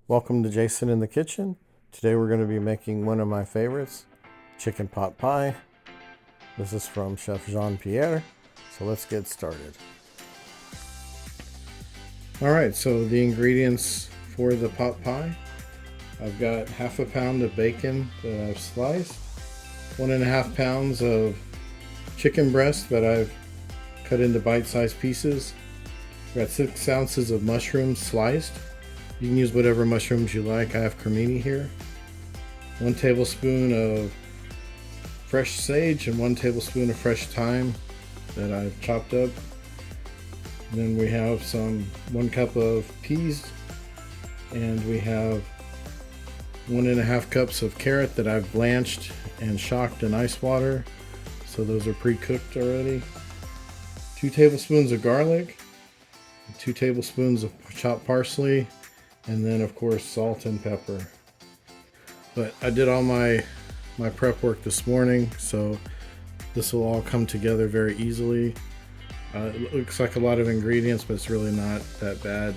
Welcome to Jason in the Kitchen. Today we're going to be making one of my favorites, chicken pot pie. This is from Chef Jean Pierre, so let's get started. Alright, so the ingredients for the pot pie. I've got half a pound of bacon that I've sliced, 1.5 pounds of chicken breast that I've cut into bite-sized pieces. I've got 6 ounces of mushrooms sliced. You can use whatever mushrooms you like. I have cremini here. 1 tablespoon of fresh sage and 1 tablespoon of fresh thyme that I've chopped up. And then we have 1 cup of peas, and we have 1.5 cups of carrot that I've blanched and shocked in ice water. So those are pre-cooked already. 2 tablespoons of garlic, 2 tablespoons of chopped parsley, and then of course salt and pepper. But I did all my prep work this morning, so this will all come together very easily. It looks like a lot of ingredients, but it's really not that bad.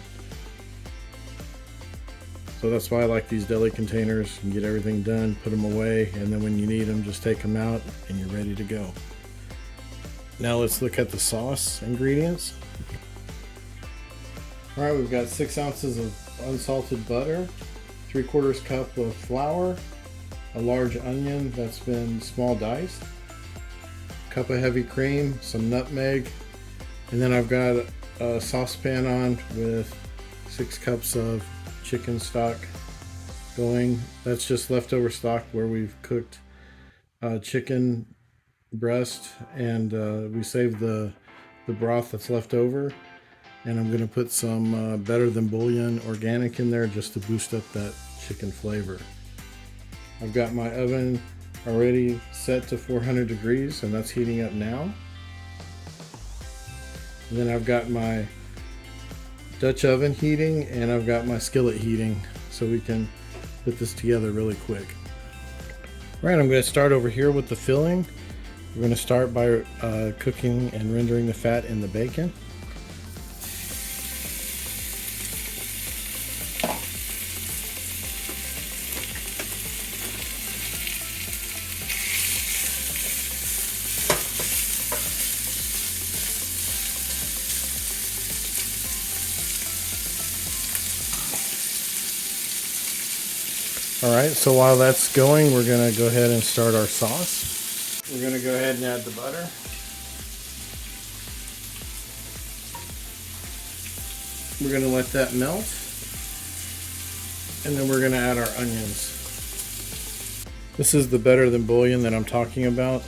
So that's why I like these deli containers. You can get everything done, put them away, and then when you need them, just take them out and you're ready to go. Now let's look at the sauce ingredients. Alright, we've got 6 ounces of unsalted butter, 3/4 cup of flour, a large onion that's been small diced, a cup of heavy cream, some nutmeg, and then I've got a saucepan on with 6 cups of chicken stock going. That's just leftover stock where we've cooked chicken breast, and we saved the broth that's left over. And I'm going to put some Better Than Bouillon organic in there just to boost up that chicken flavor. I've got my oven already set to 400 degrees, and that's heating up now. And then I've got my Dutch oven heating, and I've got my skillet heating, so we can put this together really quick. All right, I'm going to start over here with the filling. We're going to start by cooking and rendering the fat in the bacon. Alright, so while that's going, we're going to go ahead and start our sauce. We're going to go ahead and add the butter. We're going to let that melt. And then we're going to add our onions. This is the Better Than Bouillon that I'm talking about.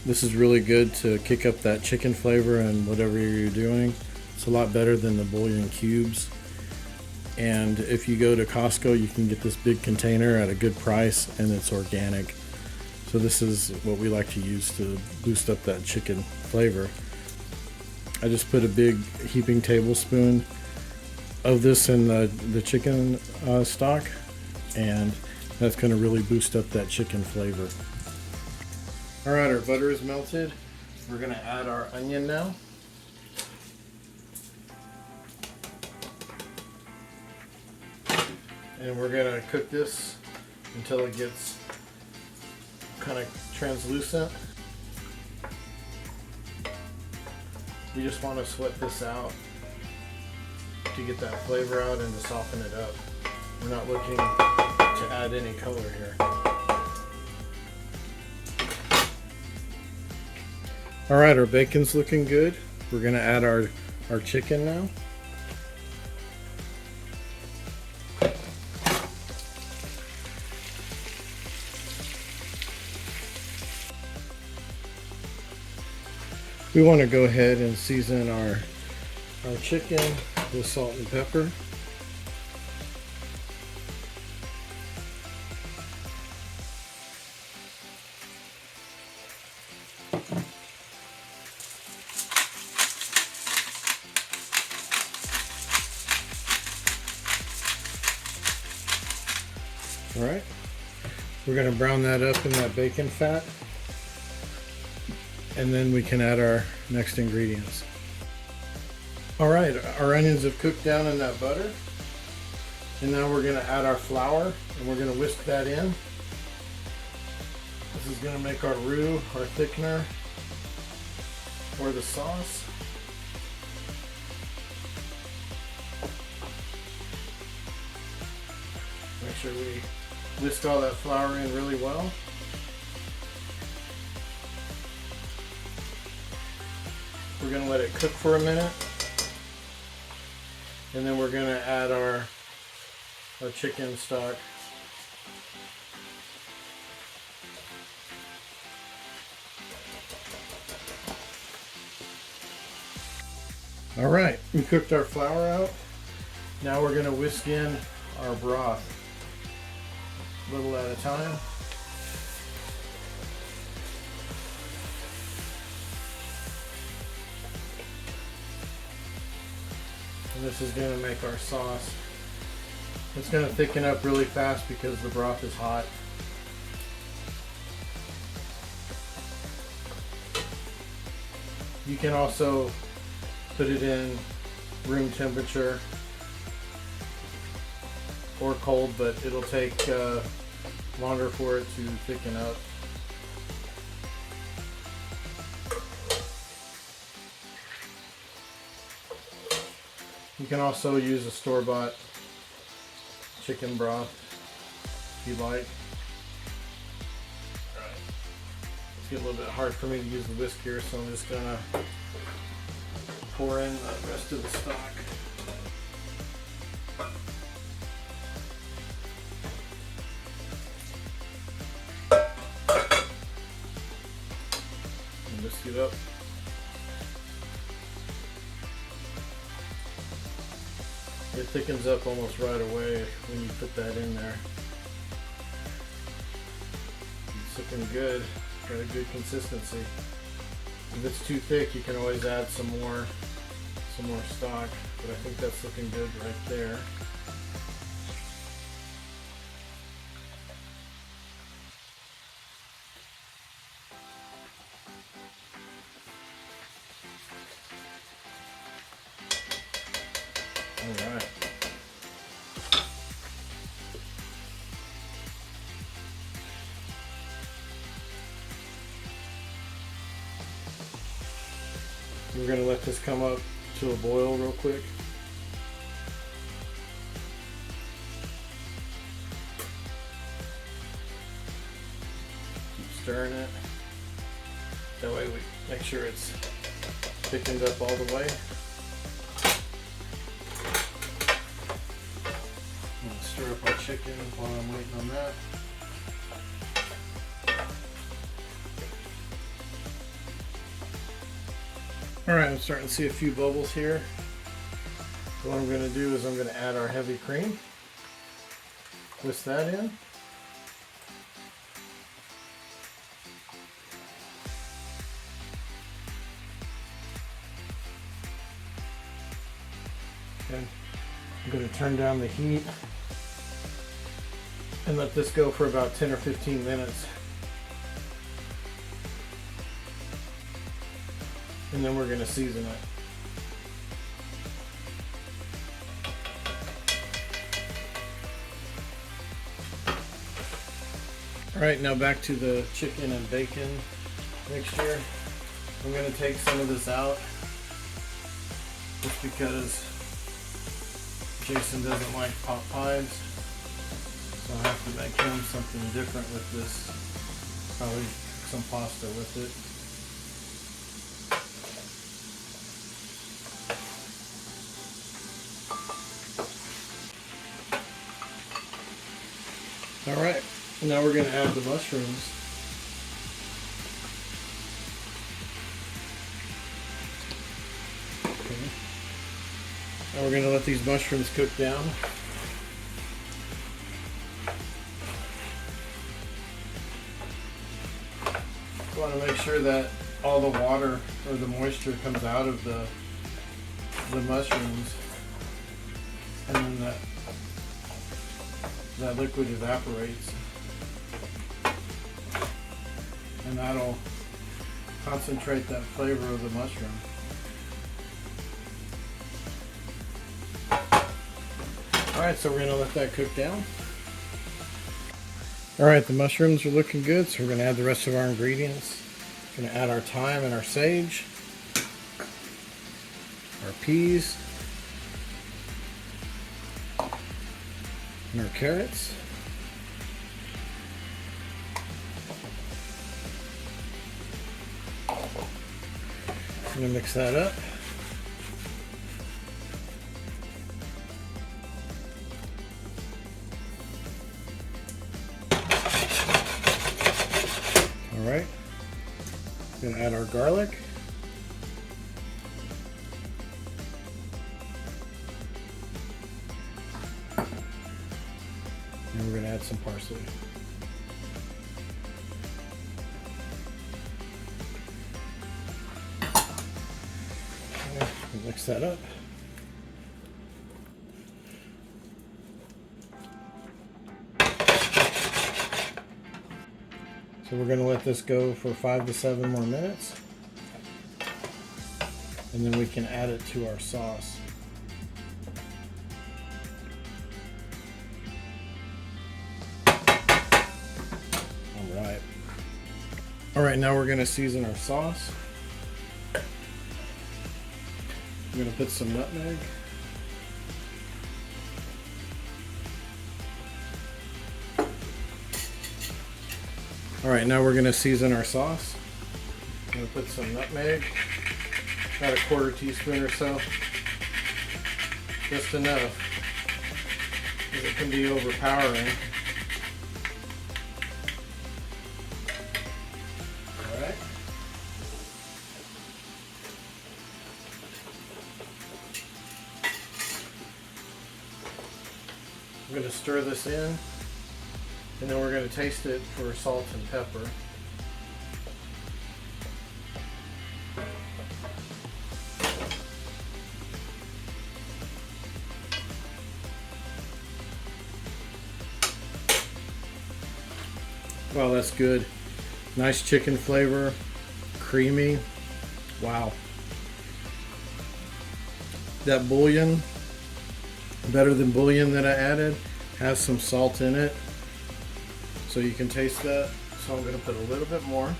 This is really good to kick up that chicken flavor and whatever you're doing. It's a lot better than the bouillon cubes. And if you go to Costco, you can get this big container at a good price, and it's organic. So this is what we like to use to boost up that chicken flavor. I just put a big heaping tablespoon of this in the chicken stock, and that's going to really boost up that chicken flavor. Alright, our butter is melted. We're going to add our onion now. And we're going to cook this until it gets kind of translucent. We just want to sweat this out to get that flavor out and to soften it up. We're not looking to add any color here. Alright, our bacon's looking good. We're going to add our chicken now. We want to go ahead and season our chicken with salt and pepper. All right, we're going to brown that up in that bacon fat. And then we can add our next ingredients. All right, our onions have cooked down in that butter. And now we're going to add our flour and we're going to whisk that in. This is going to make our roux, our thickener, or the sauce. Make sure we whisk all that flour in really well. We're going to let it cook for a minute. And then we're going to add our chicken stock. All right, we cooked our flour out. Now we're going to whisk in our broth, a little at a time. And this is going to make our sauce. It's going to thicken up really fast because the broth is hot. You can also put it in room temperature or cold, but it'll take longer for it to thicken up. You can also use a store-bought chicken broth if you like. Alright. It's getting a little bit hard for me to use the whisk here, so I'm just gonna pour in the rest of the stock. And whisk it up. It thickens up almost right away when you put that in there. It's looking good. Got a good consistency. If it's too thick, you can always add some more stock, but I think that's looking good right there. All right. We're going to let this come up to a boil real quick. Keep stirring it. That way we make sure it's thickened up all the way. I'm going to stir up our chicken while I'm waiting on that. Alright, I'm starting to see a few bubbles here. So what I'm going to do is I'm going to add our heavy cream. Whisk that in. Okay. I'm going to turn down the heat and let this go for about 10 or 15 minutes. And then we're going to season it. Alright, now back to the chicken and bacon mixture. I'm going to take some of this out just because Jason doesn't like pot pies. So I have to make him something different with this. Probably some pasta with it. Alright, now we're going to add the mushrooms. Okay. Now we're going to let these mushrooms cook down. You want to make sure that all the water or the moisture comes out of the mushrooms, and then that liquid evaporates, and that'll concentrate that flavor of the mushroom. Alright, so we're going to let that cook down. Alright, the mushrooms are looking good, so we're going to add the rest of our ingredients. We're going to add our thyme and our sage, our peas, and our carrots. I'm going to mix that up. Alright, we're going to add our garlic. And we're going to add some parsley. Mix that up. So we're going to let this go for 5 to 7 more minutes. And then we can add it to our sauce. Alright. Alright, now we're going to season our sauce. I'm going to put some nutmeg. Alright, now we're going to season our sauce. I'm going to put some nutmeg, about a 1/4 teaspoon or so. Just enough, because it can be overpowering. Alright. I'm going to stir this in, and then we're going to taste it for salt and pepper. Wow, that's good. Nice chicken flavor, creamy. Wow. That bouillon, better than bouillon that I added, has some salt in it. So you can taste that. So I'm going to put a little bit more.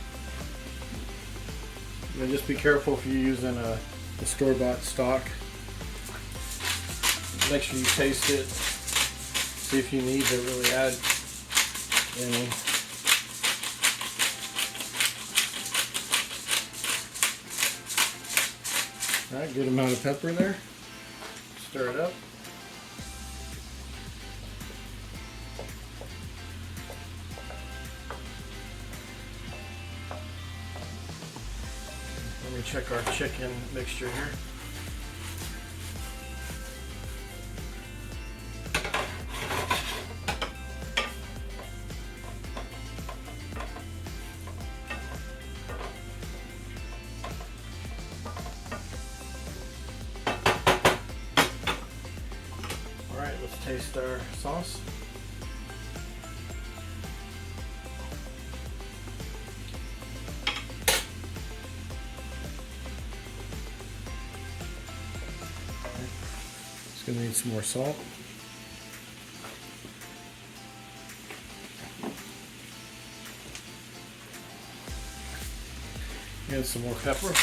And just be careful if you're using a store-bought stock. Make sure you taste it. See if you need to really add any. Alright, good amount of pepper there. Stir it up. Let me check our chicken mixture here. Alright, let's taste our sauce. It's going to need some more salt. And some more pepper.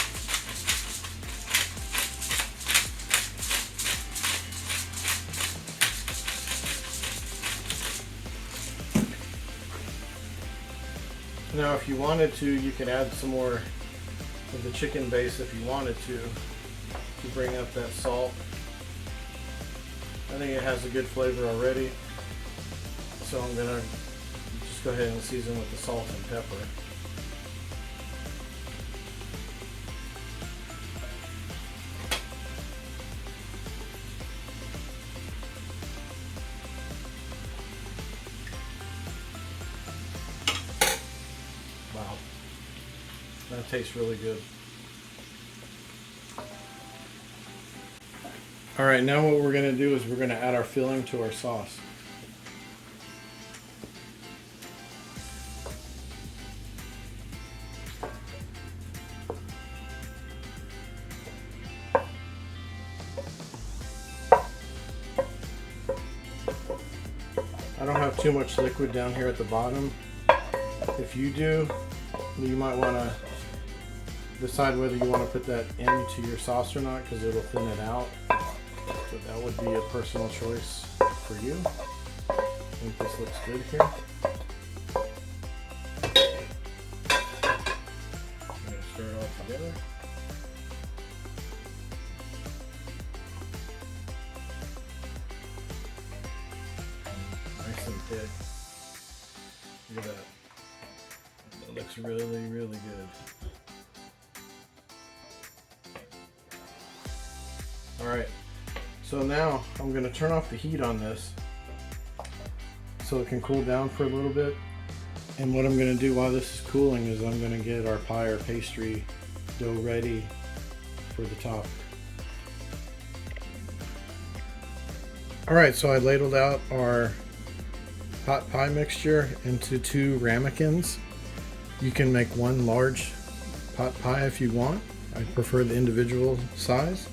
Now if you wanted to, you can add some more of the chicken base if you wanted to bring up that salt. I think it has a good flavor already, so I'm going to just go ahead and season with the salt and pepper. Wow, that tastes really good. Alright, now what we're going to do is we're going to add our filling to our sauce. I don't have too much liquid down here at the bottom. If you do, you might want to decide whether you want to put that into your sauce or not, because it'll thin it out. So that would be a personal choice for you. I think this looks good here. I'm going to stir it all together. Nice and thick. Look at that. It looks really, really good. Alright, so now I'm going to turn off the heat on this so it can cool down for a little bit. And what I'm going to do while this is cooling is I'm going to get our pie or pastry dough ready for the top. Alright, so I ladled out our pot pie mixture into 2 ramekins. You can make one large pot pie if you want. I prefer the individual size.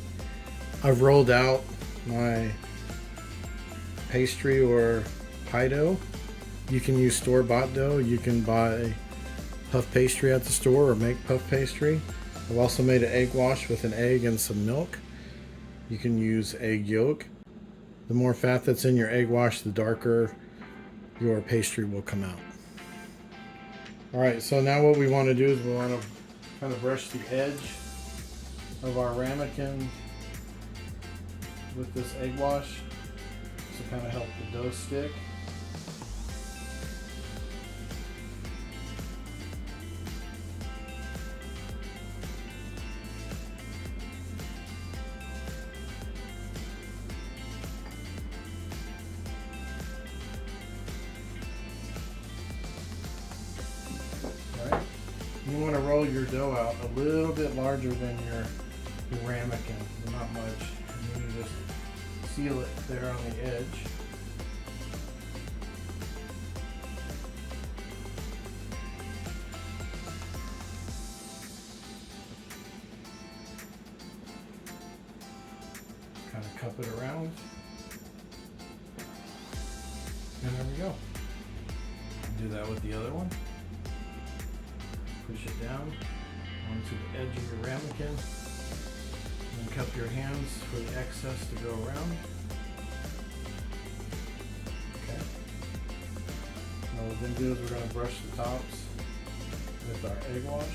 I've rolled out my pastry or pie dough. You can use store-bought dough. You can buy puff pastry at the store or make puff pastry. I've also made an egg wash with an egg and some milk. You can use egg yolk. The more fat that's in your egg wash, the darker your pastry will come out. Alright, so now what we want to do is we want to kind of brush the edge of our ramekin with this egg wash to kind of help the dough stick. Alright, you want to roll your dough out a little bit larger than your ramekin, but not much. And then you just seal it there on the edge. Kind of cup it around. And there we go. Do that with the other one. Push it down onto the edge of your ramekin. And cup your hands for the excess to go around. Okay. Now what we're going to do is we're going to brush the tops with our egg wash.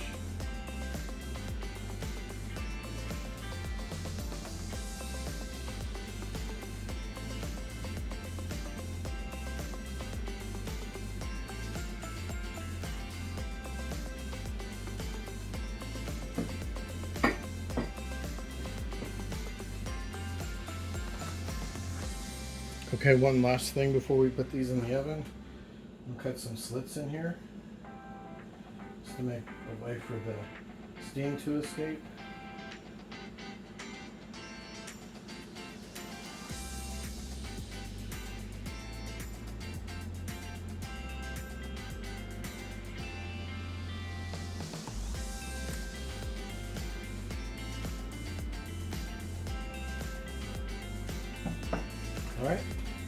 Okay, one last thing before we put these in the oven. We'll cut some slits in here just to make a way for the steam to escape. Alright,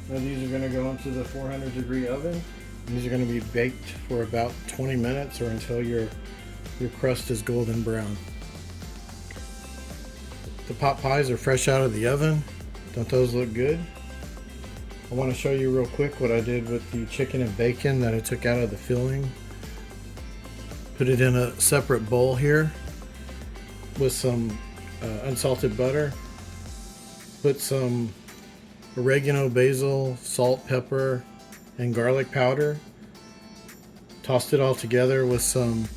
now these are going to go into the 400-degree oven. These are going to be baked for about 20 minutes or until your crust is golden brown. The pot pies are fresh out of the oven. Don't those look good? I want to show you real quick what I did with the chicken and bacon that I took out of the filling. Put it in a separate bowl here with some unsalted butter. Put some oregano, basil, salt, pepper, and garlic powder. Tossed it all together with some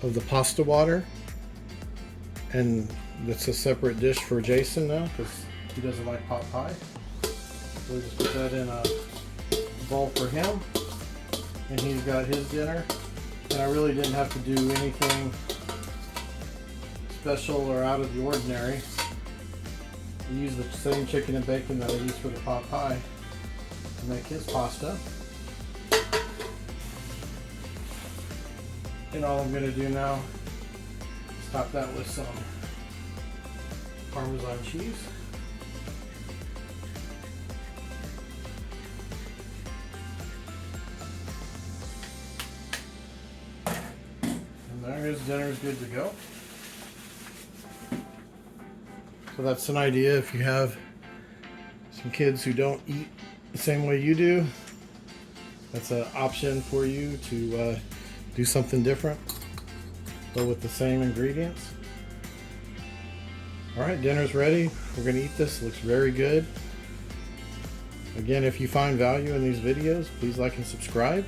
of the pasta water. And that's a separate dish for Jason now because he doesn't like pot pie. So we'll just put that in a bowl for him. And he's got his dinner. And I really didn't have to do anything special or out of the ordinary. I use the same chicken and bacon that I used for the pot pie to make his pasta. And all I'm going to do now is top that with some Parmesan cheese. There's dinner's good to go. So that's an idea if you have some kids who don't eat the same way you do. That's an option for you to do something different, but with the same ingredients. All right, dinner's ready. We're gonna eat this. It looks very good. Again, if you find value in these videos, please like and subscribe.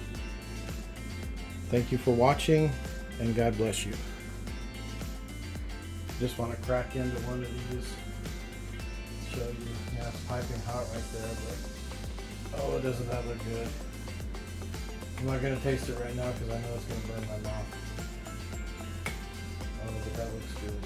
Thank you for watching, and God bless you. Just want to crack into one of these. Show you. Yeah, it's piping hot right there, but oh, doesn't that look good? I'm not going to taste it right now because I know it's going to burn my mouth. Oh, but that looks good.